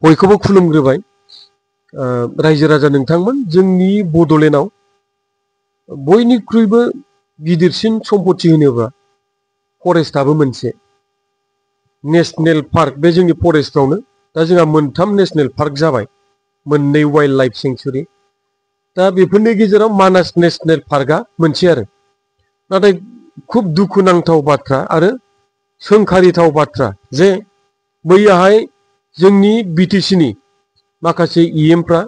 बयखौबो खुलुमग्रोबाय रायजो राजा नोंथांमोन जोंनि बड'लेण्डआव बयनिख्रुइबो गिदिरसिन सम्पथि होनोबा फरेस्टआबो मोनसे नेशनेल पार्क बे जोंनि फरेस्टआवनो दा जोंहा मोनथाम नेशनेल पार्क जाबाय मोननै वाइल्ड लाइफ सेंचुरी दा बेफोरनि गेजेराव मानास नेशनेल पार्कआ मोनसे आरो नाथाय खुब दुखुनांथाव बाथ्रा आरो सोंखारिथाव बाथ्रा जे बैयाहाय जोंनि बिटिसिनि माखासे इएमफ्रा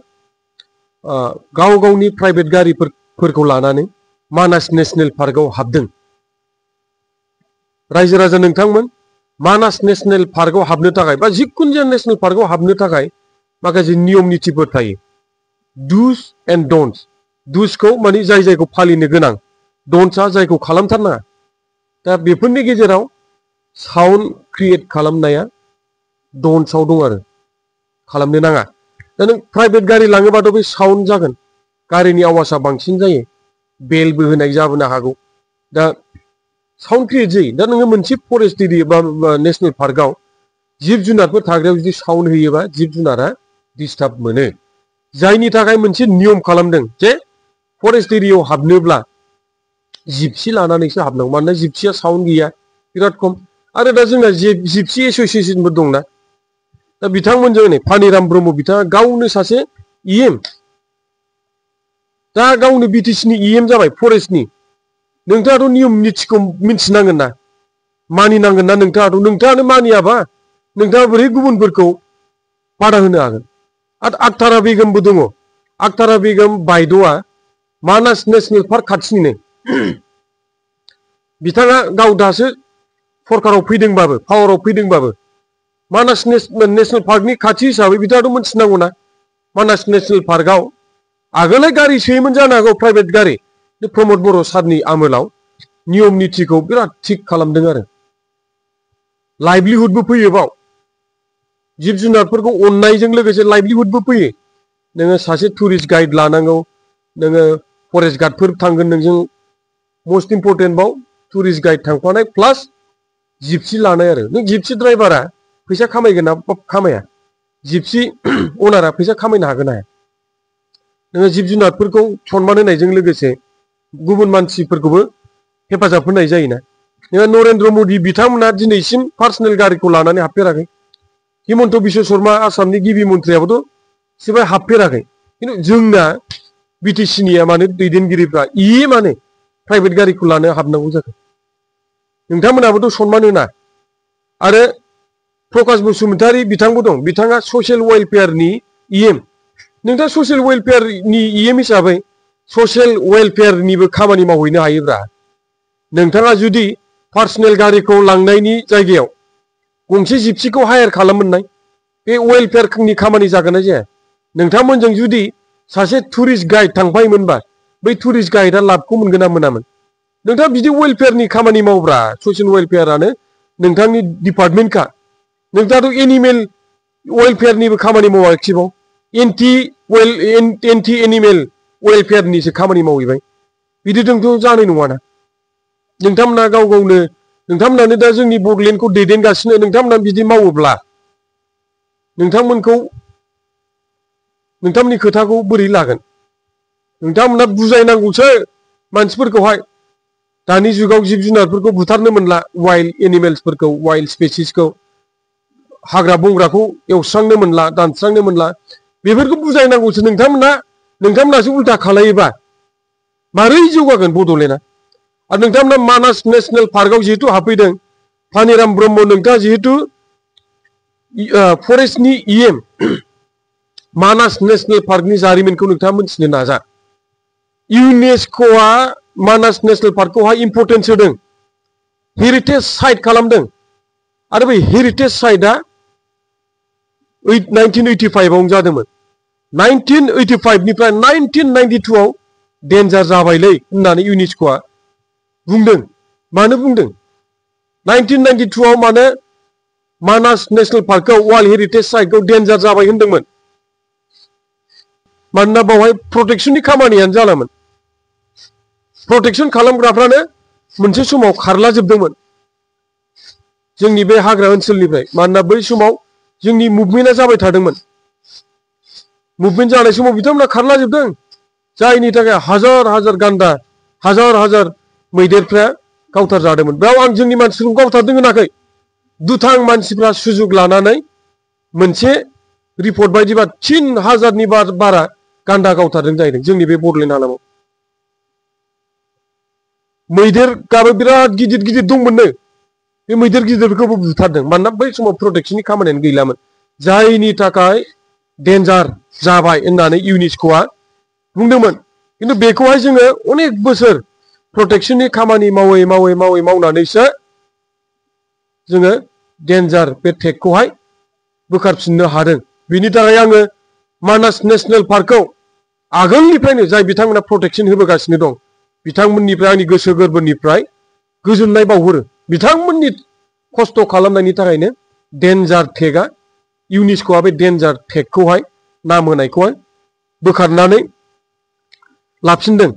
गाव गावनि प्राइभेट गारिफोरखौ लानानै मानास नेशनेल पार्कआव हाबदों। रायजो राजा नोंथांमोन मानास नेशनेल पार्कआव हाबनो थाखाय बा जिखुनु जाया नेशनेल पार्कआव हाबनो थाखाय माखासे नियम नितिफोर थायो डुज एन्ड डन्ट्स डुजखौ माने जाय जायखौ फालिनो गोनां डन्ट्सआ जायखौ खालामथारनाङा दा बेफोरनि गेजेराव साउन्ड क्रिएट खालामनाया डन्ट्सआव दं आरो खालामनो नाङा दा नों प्राइभेट गारि लाङोबाथ' बे साउन्ड जागोन गारिनि आवाजआ बांसिन जायो बेलबो होनाय जाबोनो हागौ दा साउन्ड क्रिएट जायो दा नोङो मोनसे फरेस्ट एरिया बा नेशनेल पार्कआव जिब जुनारफोर थाग्रायाव जुदि साउन्ड होयोबा जिब जुनारा डिस्टार्ब मोनो जायनि थाखाय मोनसे नियम खालामदों जे फरेस्ट एरियायाव हाबनोब्ला जिपसि लानानैसो हाबनांगौ मानोना जिपसिया साउन्ड गैया बिराद खम आरो दा जोंना जिपसि एस'सिएशनबो दंना दा बिथांमोनजों नै फानिराम ब्रह्म बिथाङा गावनो सासे इएम दा गावनो बिटिसिनि इएम जाबाय फरेस्टनि नोंथाङाथ' नियम नितिखौ मिथिनांगोन ना मानिनांगोन ना नोंथाङानो मानियाबा नोंथाङा बोरै गुबुनफोरखौ बादा होनो हागोन आरो आक्तारा बेगमबो दङ आक्तारा बेगम बायद'आ मानास नेशनेल पार्क खाथिनिनो बिथाङा गाव दासो सरकाराव फैदोंबाबो पावाराव फैदोंबाबो मानास नेशनेल पार्कनि खाथि हिसाबै बिथाङाथ' मिथिनांगौ ना मानास नेशनेल पार्कआव आगोलहाय गारि सोयोमोन जानो हागौ प्राइभेट गारि प्रमद बर' सारनि आमोलाव नियम नितिखौ बिराद थिग खालामदों आरो लाइभलिहुडबो फैयो बाव जिब जुनारफोरखौ अननायजों लोगोसे लाइभलिहुडबो फैयो नोङो सासे टुरिस्ट गाइड लानांगौ नोङो फरेस्ट गार्डफोर थांगोन नोंजों मस्ट इम्परटेन्ट बाव टुरिस्ट गाइड थांफानाय प्लास जिपसि लानाय आरो नों जिपसि ड्राइभारा फैसा खामायगोन ना खामाया जिपसि अनारा फैसा खामायनो हागोन हाया नोङो जिब जुनारफोरखौ सनमान होनायजों लोगोसे गुबुन मानसिफोरखौबो हेफाजाब होनाय जायोना नोङो नरेन्द्र मदि बिथांमोना दिनैसिम पार्सनेल गारिखौ लानानै हाबफेराखै हिमन्त बिश्व शर्मा आसामनि गिबि मन्थ्रियाबोथ' एसेबां हाबफेराखै खिन्थु जोंना बिटिसिनिया मानो दैदेनगिरिफ्रा मानो प्राइभेट गारिखौ लानो हाबनांगौ जाखो नोंथांमोनाबोथ' सनमान होना आरो प्रकाश बसुमतारी बिथांबो दं बिथाङा ससियेल वेलफेयारनि इएम नोंथाङा ससियेल वेलफेयारनि इएम हिसाबै ससियेल वेलफेयारनिबो खामानि मावहैनो हायोब्रा नोंथाङा जुदि पार्सनेल गारिखौ लांनायनि जायगायाव गंसे जिपसिखौ हायार खालाममोननाय बे वेलफेयारनि खामानि जागोन ना जाया नोंथांमोनजों जुदि सासे टुरिस्ट गाइड थांफायोमोनबा बै टुरिस्ट गाइडआ लाबखौ मोनगोन ना मोनामोन नोंथाङा बिदि वेलफेयारनि खामानि मावब्रा ससियेल वेलफेयारानो नोंथांनि डिपार्टमेन्टखा नोंथाङाथ' एनिमेल वेलफेयारनिबो खामानि मावाखिबाव एन्टि एनिमेल वेलफेयारनिसो खामानि मावहैबाय बिदिजोंथ' जानाय नङाना नोंथांमोना गाव गावनो नोंथांमोनानो दा जोंनि बड'लेण्डखौ दैदेनगासिनो नोंथांमोना बिदि मावोब्ला नोंथांमोननि खोथाखौ बोरै लागोन नोंथांमोना बुजायनांगौसो मानसिफोरखौहाय दानि जुगाव जिब जुनारफोरखौ बुथारनो मोनला वाइल्ड एनिमेल्सफोरखौ वाइल्ड स्पेसिसखौ हाग्रा बंग्राखौ एवस्रांनो मोनला दानस्रांनो मोनला बेफोरखौ बुजायनांगौसो नोंथांमोनासो उल्था खालायोबा मारै जौगागोन बड'लेण्डआ आरो नोंथांमोना मानास नेशनेल पार्कआव जिहेतु हाबफैदों फानिराम ब्रह्म नोंथाङा जिहेतु फरेस्टनि इएम मानास नेशनेल पार्कनि जारिमिनखौ नोंथाङा मिथिनो नाजा इउनेस्क'आ मानास नेशनेल पार्कखौहाय इम्परटेन्स होदों हेरिटेज साइट खालामदों आरो बै हेरिटेज साइटआ 1985 जादोंमोन 1985 निफ्राय 1992 आव डेन्जार जाबायलै होननानै इउनेस्क'आ बुंदों मानो बुंदों 1992 आव मानो मानास नेशनेल पार्कखौ वर्ल्ड हेरिटेज साइटखौ डेन्जार जाबाय होनदोंमोन मानोना बावहाय प्रटेक्शननि खामानियानो जालामोन प्रटेक्शन खालामग्राफ्रानो मोनसे समाव खारला जोबदोंमोन जोंनि बे हाग्रा ओनसोलनिफ्राय मानोना बै समाव जोंनि मुभमेन्टआ जाबाय थादोंमोन मुभमेन्ट जानाय समाव बिथांमोना खारला जोबदों जायनि थाखाय हाजार हाजार गान्दा हाजार हाजार मैदेरफ्रा गावथार जादोंमोन बेयाव आं जोंनि मानसिफोरखौ गावथारदों होनाखै दुथां मानसिफ्रा सुजुग लानानै मोनसे रिपर्ट बायदिबा 3000नि बारा गान्दा गावथारदों जाहैदों जोंनि बे बडलेण्ड हालामाव मैदेरगाबो बिराद गिदिर गिदिर दंमोननो बे मैदेर गिदिरफोरखौबो बुथारदों मानोना बै समाव प्रटेक्शननि खामानियानो गैलामोन जायनि थाखाय डेन्जार जाबाय होननानै इउनेस्क'आ बुंदोंमोन खिन्थु बेखौहाय जोङो अनेक बोसोर प्रटेक्शननि खामानि मावै मावै मावै मावनानैसो जोङो डेन्जार बे टेगखौहाय बोखारफिननो हादों बिनि थाखाय आङो मानास नेशनेल पार्कखौ आगोलनिफ्रायनो जाय बिथांमोना प्रटेक्शन होबोगासिनो दं बिथांमोननिफ्राय आंनि गोसो गोरबोनिफ्राय गोजोननाय बावहरो बिथांमोननि खस्थ' खालामनायनि थाखायनो डेन्जार टेगआ इउनेस्क'आ बे डेन्जार टेगखौहाय नाम होनायखौहाय बोखारनानै लाफिनदों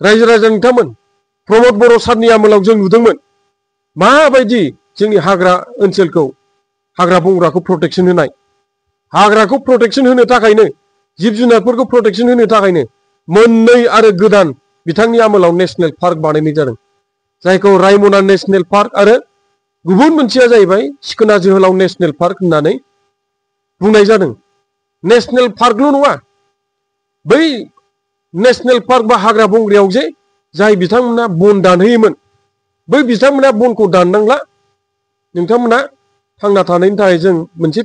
रायजो राजा नोंथांमोन प्रमद बर' सारनि आमोलाव जों नुदोंमोन माबायदि जोंनि हाग्रा ओनसोलखौ हाग्रा बंग्राखौ प्रटेक्शन होनाय हाग्राखौ प्रटेक्शन होनो थाखायनो जिब जुनारफोरखौ प्रटेक्शन होनो थाखायनो मोननै आरो गोदान बिथांनि आमोलाव नेशनेल पार्क बानायनाय जादों जायखौ रायमना नेशनेल पार्क आरो गुबुन मोनसेया जाहैबाय सिखोना जोहोलाव नेशनेल पार्क होननानै बुंनाय जादों नेशनेल पार्कल' नङा बै नेशनेल पार्क बा हाग्रा बंग्रायाव जे जाय बिथांमोना बन दानहैयोमोन बै बिथांमोना बनखौ दाननांला नोंथांमोना थांना थानायनि थाखाय जों मोनसे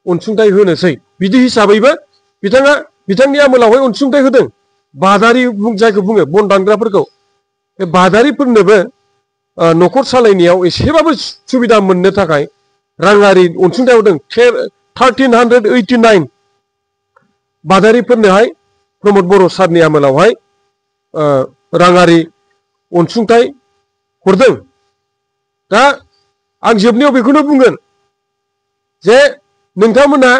अनसुंथाइ होनोसै बिदि हिसाबैबो बिथाङा बिथांनि आमोलावहाय अनसुंथाइ होदों बादारि जायखौ बुङो बन दानग्राफोरखौ बे बादारिफोरनोबो न'खर सालायनायाव एसेबाबो सुबिदा मोननो थाखाय राङारि अनसुंथाइ होदों 1389 बादारिफोरनोहाय प्रमद बर' सारनि आमोलावहाय राङारि अनसुंथाइ हरदों दा आं जोबनायाव बेखौनो बुंगोन जे नोंथांमोना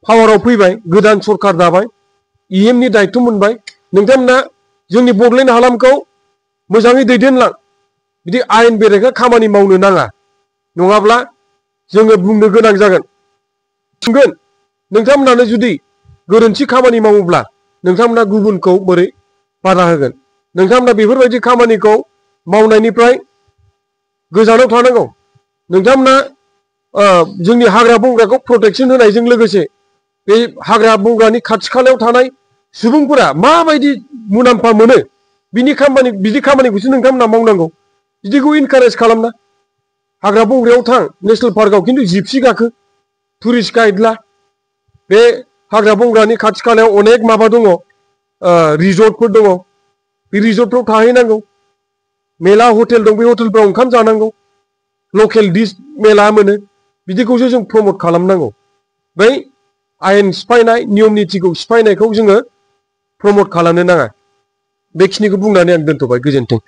पावाराव फैबाय गोदान सरखार दाबाय इएमनि दायित्व मोनबाय नोंथांमोना जोंनि बडलेण्ड हालामखौ मोजाङै दैदेनलां बिदि आयेन बेरेखा खामानि मावनो नाङा नङाब्ला जोङो बुंनो गोनां जागोन नोंथांमोनानो जुदि गोरोन्थि खामानि मावोब्ला नोंथांमोना गुबुनखौ बोरै बादा होगोन नोंथांमोना बेफोरबायदि खामानिखौ मावनायनिफ्राय गोजानाव थानांगौ नोंथांमोना जोंनि हाग्रा बंग्राखौ प्रटेक्शन होनायजों लोगोसे बे हाग्रा बंग्रानि खाथि खालायाव थानाय सुबुंफोरा माबायदि मुलाम्फा मोनो बिदि खामानिखौसो नोंथांमोना मावनांगौ बिदिखौ इनकारेज खालामना हाग्रा बंग्रायाव थां नेशनेल पार्कआव खिन्थु जिपसि गाखो टुरिस्ट गाइड ला बे हाग्रा बंग्रानि खाथि खालायाव अनेक माबा दङ रिजर्टफोर दङ बे रिजर्टफ्राव थाहैनांगौ मेला हटेल दं बे हटेलफ्राव ओंखाम जानांगौ लकेल डिश मेला मोनो बिदिखौसो जों प्रमट खालामनांगौ बै आयेन सिफायनाय नियम नितिखौ सिफायनायखौ जोङो प्रमट खालामनो नाङा बेखिनिखौ बुंनानै आं दोनथ'बाय गोजोन्थों